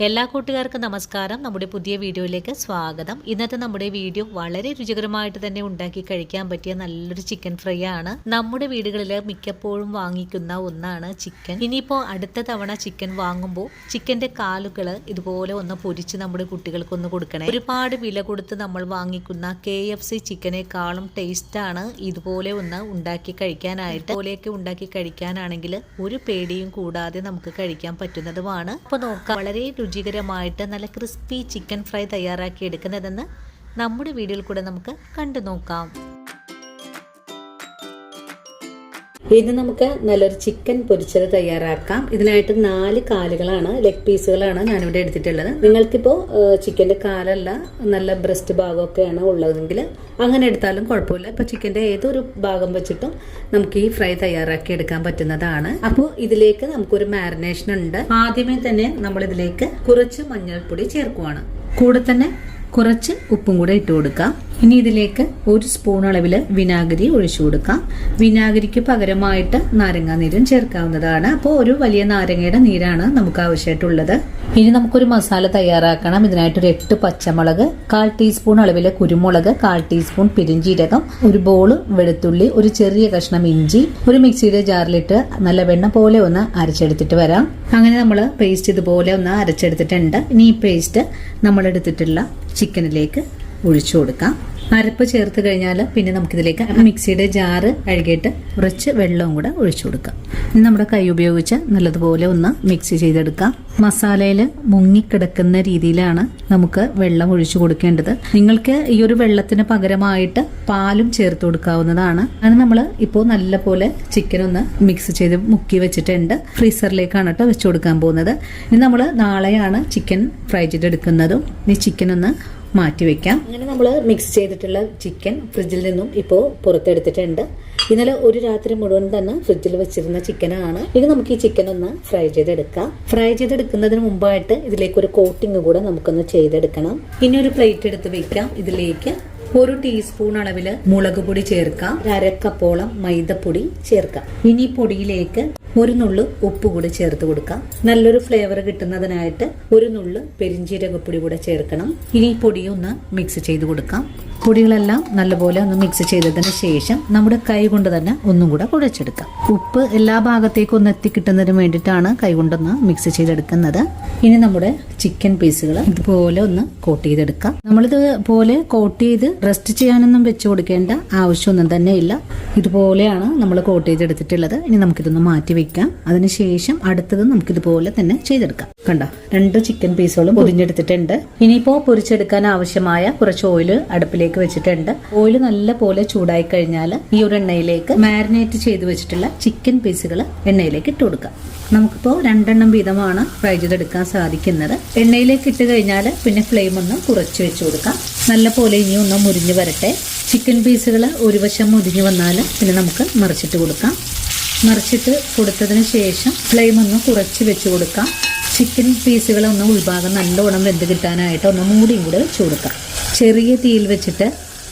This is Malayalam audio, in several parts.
എല്ലാ കൂട്ടുകാർക്കും നമസ്കാരം. നമ്മുടെ പുതിയ വീഡിയോയിലേക്ക് സ്വാഗതം. ഇന്നത്തെ നമ്മുടെ വീഡിയോ വളരെ രുചികരമായിട്ട് തന്നെ ഉണ്ടാക്കി കഴിക്കാൻ പറ്റിയ നല്ലൊരു ചിക്കൻ ഫ്രൈ ആണ്. നമ്മുടെ വീടുകളിൽ മിക്കപ്പോഴും വാങ്ങിക്കുന്ന ഒന്നാണ് ചിക്കൻ. ഇനിയിപ്പോൾ അടുത്ത തവണ ചിക്കൻ വാങ്ങുമ്പോൾ ചിക്കൻ്റെ കാലുകൾ ഇതുപോലെ ഒന്ന് പൊരിച്ച് നമ്മുടെ കുട്ടികൾക്കൊന്ന് കൊടുക്കണേ. ഒരുപാട് വില കൊടുത്ത് നമ്മൾ വാങ്ങിക്കുന്ന KFC ചിക്കനേക്കാളും ടേസ്റ്റാണ് ഇതുപോലെ ഒന്ന് ഉണ്ടാക്കി കഴിക്കാനായിട്ട്. ഇതുപോലെയൊക്കെ ഉണ്ടാക്കി കഴിക്കാനാണെങ്കിൽ ഒരു പേടിയും കൂടാതെ നമുക്ക് കഴിക്കാൻ പറ്റുന്നതുമാണ്. അപ്പോൾ നോക്കാം, വളരെ രുചികരമായിട്ട് നല്ല ക്രിസ്പി ചിക്കൻ ഫ്രൈ തയ്യാറാക്കി എടുക്കുന്നതെന്ന് നമ്മുടെ വീഡിയോയിൽ കൂടെ നമുക്ക് കണ്ടു നോക്കാം. ഇത് നമുക്ക് നല്ലൊരു ചിക്കൻ പൊരിച്ചത് തയ്യാറാക്കാം. ഇതിനായിട്ട് 4 കാലുകളാണ്, ലെഗ് പീസുകളാണ് ഞാനിവിടെ എടുത്തിട്ടുള്ളത്. നിങ്ങൾക്കിപ്പോൾ ചിക്കൻ്റെ കാലല്ല, നല്ല ബ്രസ്റ്റ് ഭാഗമൊക്കെയാണ് ഉള്ളതെങ്കിൽ അങ്ങനെ എടുത്താലും കുഴപ്പമില്ല. ഇപ്പോൾ ചിക്കൻ്റെ ഏതൊരു ഭാഗം വെച്ചിട്ടും നമുക്ക് ഈ ഫ്രൈ തയ്യാറാക്കി എടുക്കാൻ പറ്റുന്നതാണ്. അപ്പോൾ ഇതിലേക്ക് നമുക്കൊരു മാരിനേഷൻ ഉണ്ട്. ആദ്യമേ തന്നെ നമ്മൾ ഇതിലേക്ക് കുറച്ച് മഞ്ഞൾപ്പൊടി ചേർക്കുവാണ്. കൂടെ തന്നെ കുറച്ച് ഉപ്പും കൂടെ ഇട്ട് കൊടുക്കാം. ഇനി ഇതിലേക്ക് 1 സ്പൂൺ അളവിൽ വിനാഗിരി ഒഴിച്ചു കൊടുക്കാം. വിനാഗിരിക്ക് പകരമായിട്ട് നാരങ്ങാനീരും ചേർക്കാവുന്നതാണ്. അപ്പോൾ ഒരു വലിയ നാരങ്ങയുടെ നീരാണ് നമുക്ക് ആവശ്യമായിട്ടുള്ളത്. ഇനി നമുക്കൊരു മസാല തയ്യാറാക്കണം. ഇതിനായിട്ടൊരു 8 പച്ചമുളക്, 1/4 ടീസ്പൂൺ അളവിൽ കുരുമുളക്, 1/4 ടീസ്പൂൺ പെരിഞ്ജീരകം, ഒരു ബോള് വെളുത്തുള്ളി, ഒരു ചെറിയ കഷ്ണം ഇഞ്ചി, ഒരു മിക്സിയുടെ ജാറിലിട്ട് നല്ല വെണ്ണ പോലെ ഒന്ന് അരച്ചെടുത്തിട്ട് വരാം. അങ്ങനെ നമ്മൾ പേസ്റ്റ് ഇതുപോലെ ഒന്ന് അരച്ചെടുത്തിട്ടുണ്ട്. ഇനി ഈ പേസ്റ്റ് നമ്മൾ എടുത്തിട്ടുള്ള ചിക്കനിലേക്ക് ഒഴിച്ചു കൊടുക്കാം. അരപ്പ് ചേർത്ത് കഴിഞ്ഞാൽ പിന്നെ നമുക്കിതിലേക്ക് മിക്സിയുടെ ജാറ് കഴുകിയിട്ട് കുറച്ച് വെള്ളവും കൂടെ ഒഴിച്ചു കൊടുക്കാം. ഇനി നമ്മുടെ കൈ ഉപയോഗിച്ച് നല്ലതുപോലെ ഒന്ന് മിക്സ് ചെയ്തെടുക്കാം. മസാലയിൽ മുങ്ങിക്കിടക്കുന്ന രീതിയിലാണ് നമുക്ക് വെള്ളം ഒഴിച്ചു കൊടുക്കേണ്ടത്. നിങ്ങൾക്ക് ഈ ഒരു വെള്ളത്തിന് പകരമായിട്ട് പാലും ചേർത്ത് കൊടുക്കാവുന്നതാണ്. അങ്ങനെ നമ്മൾ ഇപ്പോൾ നല്ലപോലെ ചിക്കൻ ഒന്ന് മിക്സ് ചെയ്ത് മുക്കി വെച്ചിട്ടുണ്ട്. ഫ്രീസറിലേക്കാണ് കേട്ടോ വെച്ചു കൊടുക്കാൻ പോകുന്നത്. ഇനി നമ്മൾ നാളെയാണ് ചിക്കൻ ഫ്രൈ ചെയ്തെടുക്കുന്നതും. ഇനി ചിക്കൻ ഒന്ന് മാറ്റി വെക്കാം. അങ്ങനെ നമ്മൾ മിക്സ് ചെയ്തിട്ടുള്ള ചിക്കൻ ഫ്രിഡ്ജിൽ നിന്നും ഇപ്പോൾ പുറത്തെടുത്തിട്ടുണ്ട്. ഇന്നലെ ഒരു രാത്രി മുഴുവൻ തന്നെ ഫ്രിഡ്ജിൽ വെച്ചിരുന്ന ചിക്കനാണ്. ഇനി നമുക്ക് ഈ ചിക്കൻ ഒന്ന് ഫ്രൈ ചെയ്തെടുക്കാം. ഫ്രൈ ചെയ്തെടുക്കുന്നതിന് മുമ്പായിട്ട് ഇതിലേക്ക് ഒരു കോട്ടിങ് കൂടെ നമുക്കൊന്ന് ചെയ്തെടുക്കണം. ഇനി ഒരു പ്ലേറ്റ് എടുത്ത് വെക്കാം. ഇതിലേക്ക് 1 ടീസ്പൂൺ അളവിൽ മുളക് പൊടി ചേർക്കാം. 1/2 കപ്പോളം മൈദപ്പൊടി ചേർക്കാം. ഇനി പൊടിയിലേക്ക് 1 നുള്ളു ഉപ്പ് കൂടി ചേർത്ത് കൊടുക്കാം. നല്ലൊരു ഫ്ലേവർ കിട്ടുന്നതിനായിട്ട് 1 നുള്ളു പെരിഞ്ജീരകപ്പൊടി കൂടെ ചേർക്കണം. ഇനി പൊടിയൊന്ന് മിക്സ് ചെയ്ത് കൊടുക്കാം. പൊടികളെല്ലാം നല്ലപോലെ ഒന്ന് മിക്സ് ചെയ്തതിന് ശേഷം നമ്മുടെ കൈ കൊണ്ട് തന്നെ ഒന്നും കൂടെ കുഴച്ചെടുക്കാം. ഉപ്പ് എല്ലാ ഭാഗത്തേക്കും ഒന്ന് എത്തിക്കിട്ടുന്നതിന് വേണ്ടിയിട്ടാണ് കൈ കൊണ്ടൊന്ന് മിക്സ് ചെയ്തെടുക്കുന്നത്. ഇനി നമ്മുടെ ചിക്കൻ പീസുകൾ ഇതുപോലെ ഒന്ന് കോട്ട് ചെയ്തെടുക്കാം. നമ്മളിതുപോലെ കോട്ട് ചെയ്ത് റെസ്റ്റ് ചെയ്യാനൊന്നും വെച്ച് കൊടുക്കേണ്ട ആവശ്യമൊന്നും തന്നെ ഇല്ല. ഇതുപോലെയാണ് നമ്മൾ കോട്ട് ചെയ്തെടുത്തിട്ടുള്ളത്. ഇനി നമുക്കിതൊന്ന് മാറ്റി വെക്കാം. അതിനുശേഷം അടുത്തത് നമുക്കിതുപോലെ തന്നെ ചെയ്തെടുക്കാം. കണ്ടോ, 2 ചിക്കൻ പീസുകളും പൊതിഞ്ഞെടുത്തിട്ടുണ്ട്. ഇനിയിപ്പോൾ പൊരിച്ചെടുക്കാൻ ആവശ്യമായ കുറച്ച് ഓയിൽ അടുപ്പിലേക്ക് വെച്ചിട്ടുണ്ട്. ഓയിൽ നല്ല പോലെ ചൂടായി കഴിഞ്ഞാൽ ഈ ഒരു എണ്ണയിലേക്ക് മാരിനേറ്റ് ചെയ്ത് വെച്ചിട്ടുള്ള ചിക്കൻ പീസുകൾ എണ്ണയിലേക്ക് ഇട്ട് കൊടുക്കാം. നമുക്കിപ്പോൾ 2 എണ്ണം വീതമാണ് ഫ്രൈ ചെയ്തെടുക്കാൻ സാധിക്കുന്നത്. എണ്ണയിലേക്ക് ഇട്ട് കഴിഞ്ഞാൽ പിന്നെ ഫ്ലെയിം ഒന്ന് കുറച്ച് വെച്ച് കൊടുക്കാം. നല്ല പോലെ ഇനി ഒന്ന് മുരിഞ്ഞ് വരട്ടെ. ചിക്കൻ പീസുകൾ ഒരു വശം മുരിഞ്ഞ് വന്നാൽ പിന്നെ നമുക്ക് മറിച്ചിട്ട് കൊടുക്കാം. മറിച്ചിട്ട് കൊടുത്തതിന് ശേഷം ഫ്ലെയിം ഒന്ന് കുറച്ച് വെച്ച് കൊടുക്കാം. ചിക്കൻ പീസുകൾ ഒന്ന് ഉൾഭാഗം നല്ലോണം വെന്ത് കിട്ടാനായിട്ട് ഒന്ന് മൂടിയും കൂടെ വെച്ച് കൊടുക്കാം. ചെറിയ തീയിൽ വെച്ചിട്ട്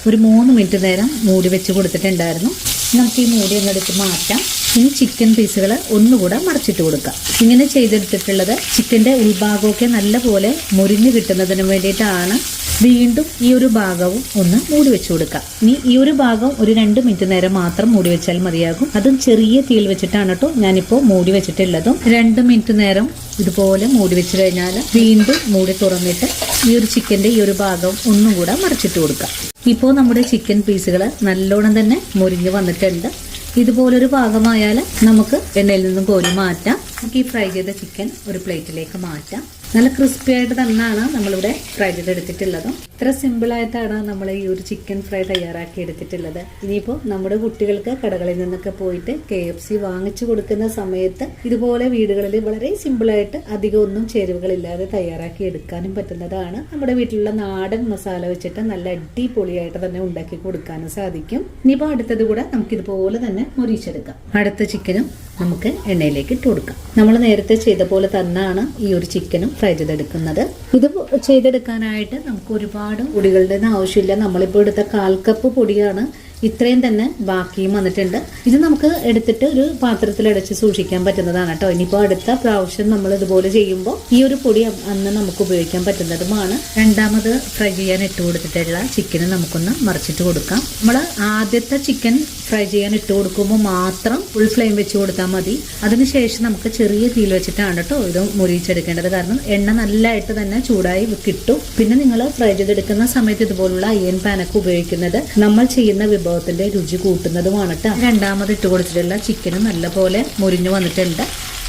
ഒരു 3 മിനിറ്റ് നേരം മൂടി വെച്ച് കൊടുത്തിട്ടുണ്ടായിരുന്നു. നമുക്ക് ഈ മൂടി ഒന്നെടുത്ത് മാറ്റാം. ഇനി ചിക്കൻ പീസുകൾ ഒന്നുകൂടെ മറിച്ചിട്ട് കൊടുക്കാം. ഇങ്ങനെ ചെയ്തെടുത്തിട്ടുള്ളത് ചിക്കൻ്റെ ഉൾഭാഗമൊക്കെ നല്ലപോലെ മുരിഞ്ഞ് കിട്ടുന്നതിന് വേണ്ടിയിട്ടാണ്. വീണ്ടും ഈ ഒരു ഭാഗവും ഒന്ന് മൂടി വെച്ച് കൊടുക്കാം. ഇനി ഈ ഒരു ഭാഗം ഒരു 2 മിനിറ്റ് നേരം മാത്രം മൂടി വെച്ചാൽ മതിയാകും. അതും ചെറിയ തീയിൽ വെച്ചിട്ടാണ് കേട്ടോ ഞാനിപ്പോൾ മൂടി വെച്ചിട്ടുള്ളതും. 2 മിനിറ്റ് നേരം ഇതുപോലെ മൂടി വെച്ച് കഴിഞ്ഞാൽ വീണ്ടും മൂടി തുറന്നിട്ട് ഈ ഒരു ചിക്കൻ്റെ ഈ ഒരു ഭാഗം ഒന്നും കൂടെ മറിച്ചിട്ട് കൊടുക്കാം. ഇപ്പോൾ നമ്മുടെ ചിക്കൻ പീസുകൾ നല്ലോണം തന്നെ മുരിഞ്ഞ് വന്നിട്ടുണ്ട്. ഇതുപോലൊരു ഭാഗമായാൽ നമുക്ക് എണ്ണയിൽ നിന്നും കോരി മാറ്റാം. നമുക്ക് ഈ ഫ്രൈ ചെയ്ത ചിക്കൻ ഒരു പ്ലേറ്റിലേക്ക് മാറ്റാം. നല്ല ക്രിസ്പി ആയിട്ട് തന്നെയാണ് നമ്മളിവിടെ ഫ്രൈ ചെയ്തെടുത്തിട്ടുള്ളതും. ഇത്ര സിമ്പിളായിട്ടാണ് നമ്മൾ ഈ ഒരു ചിക്കൻ ഫ്രൈ തയ്യാറാക്കി എടുത്തിട്ടുള്ളത്. ഇനിയിപ്പോൾ നമ്മുടെ കുട്ടികൾക്ക് കടകളിൽ നിന്നൊക്കെ പോയിട്ട് KFC വാങ്ങിച്ചു കൊടുക്കുന്ന സമയത്ത് ഇതുപോലെ വീടുകളിൽ വളരെ സിമ്പിളായിട്ട് അധികം ഒന്നും ചേരുവകളില്ലാതെ തയ്യാറാക്കി എടുക്കാനും പറ്റുന്നതാണ്. നമ്മുടെ വീട്ടിലുള്ള നാടൻ മസാല വെച്ചിട്ട് നല്ല അടിപൊളിയായിട്ട് തന്നെ ഉണ്ടാക്കി കൊടുക്കാനും സാധിക്കും. ഇനിയിപ്പോൾ അടുത്തത് കൂടെ നമുക്കിതുപോലെ തന്നെ മുരിച്ചെടുക്കാം. അടുത്ത ചിക്കനും നമുക്ക് എണ്ണയിലേക്ക് ഇട്ട് കൊടുക്കാം. നമ്മൾ നേരത്തെ ചെയ്ത പോലെ തന്നെയാണ് ഈ ഒരു ചിക്കനും ഫ്രൈ ചെയ്തെടുക്കുന്നത്. ഇത് ചെയ്തെടുക്കാനായിട്ട് നമുക്ക് ഒരുപാട് പൊടികളുടെ ആവശ്യമില്ല. നമ്മളിപ്പോൾ എടുത്ത 1/4 കപ്പ് പൊടിയാണ് ഇത്രയും തന്നെ ബാക്കിയും വന്നിട്ടുണ്ട്. ഇത് നമുക്ക് എടുത്തിട്ട് ഒരു പാത്രത്തിൽ അടച്ച് സൂക്ഷിക്കാൻ പറ്റുന്നതാണ് കേട്ടോ. ഇനിയിപ്പോൾ അടുത്ത പ്രാവശ്യം നമ്മൾ ഇതുപോലെ ചെയ്യുമ്പോൾ ഈ ഒരു പൊടി അന്ന് നമുക്ക് ഉപയോഗിക്കാൻ പറ്റുന്നതുമാണ്. രണ്ടാമത് ഫ്രൈ ചെയ്യാൻ ഇട്ട് കൊടുത്തിട്ടുള്ള ചിക്കന് നമുക്കൊന്ന് മറിച്ചിട്ട് കൊടുക്കാം. നമ്മൾ ആദ്യത്തെ ചിക്കൻ ഫ്രൈ ചെയ്യാൻ ഇട്ട് കൊടുക്കുമ്പോൾ മാത്രം ഫുൾ ഫ്ലെയിം വെച്ച് കൊടുത്താൽ മതി. അതിനുശേഷം നമുക്ക് ചെറിയ തീയിൽ വെച്ചിട്ടാണ് കേട്ടോ ഇത് മുരിച്ചെടുക്കേണ്ടത്. കാരണം എണ്ണ നല്ലതായിട്ട് തന്നെ ചൂടായി കിട്ടും. പിന്നെ നിങ്ങൾ ഫ്രൈ ചെയ്തെടുക്കുന്ന സമയത്ത് ഇതുപോലുള്ള അയൺ പാനൊക്കെ ഉപയോഗിക്കുന്നത് നമ്മൾ ചെയ്യുന്ന വിഭവത്തിന്റെ രുചി കൂട്ടുന്നതുമാണ് കേട്ടോ. രണ്ടാമത് ഇട്ട് കൊടുത്തിട്ടുള്ള ചിക്കന് നല്ലപോലെ മുരിഞ്ഞു വന്നിട്ടുണ്ട്.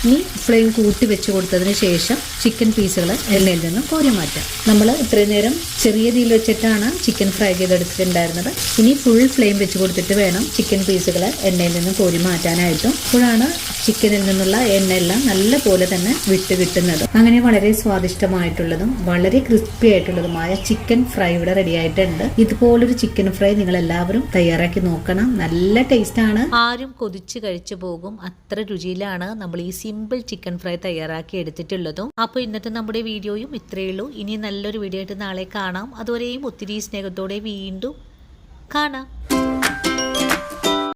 ഇനി ഫ്ലെയിം കൂട്ടി വെച്ച് കൊടുത്തതിന് ശേഷം ചിക്കൻ പീസുകൾ എണ്ണയിൽ നിന്നും കോരി മാറ്റാം. നമ്മൾ ഇത്രയും നേരം ചെറിയ തീയിൽ വെച്ചിട്ടാണ് ചിക്കൻ ഫ്രൈ ചെയ്തെടുത്തിട്ടുണ്ടായിരുന്നത്. ഇനി ഫുൾ ഫ്ലെയിം വെച്ച് കൊടുത്തിട്ട് വേണം ചിക്കൻ പീസുകൾ എണ്ണയിൽ നിന്നും കോരി മാറ്റാനായിട്ടും. അപ്പോഴാണ് ചിക്കനിൽ നിന്നുള്ള എണ്ണയെല്ലാം നല്ല പോലെ തന്നെ വിട്ട് കിട്ടുന്നത്. അങ്ങനെ വളരെ സ്വാദിഷ്ടമായിട്ടുള്ളതും വളരെ ക്രിസ്പി ആയിട്ടുള്ളതുമായ ചിക്കൻ ഫ്രൈ ഇവിടെ റെഡി ആയിട്ടുണ്ട്. ഇതുപോലൊരു ചിക്കൻ ഫ്രൈ നിങ്ങൾ എല്ലാവരും തയ്യാറാക്കി നോക്കണം. നല്ല ടേസ്റ്റ് ആണ്. ആരും കൊതിച്ച് കഴിച്ചു പോകും. അത്ര രുചിയിലാണ് നമ്മൾ ഈ സിമ്പിൾ ചിക്കൻ ഫ്രൈ തയ്യാറാക്കി എടുത്തിട്ടുള്ളതും. അപ്പോൾ ഇന്നത്തെ നമ്മുടെ വീഡിയോയും ഇത്രയേ ഉള്ളൂ. ഇനി നല്ലൊരു വീഡിയോ ആയിട്ട് നാളെ കാണാം. അതുവരെയും ഒത്തിരി സ്നേഹത്തോടെ വീണ്ടും കാണാം.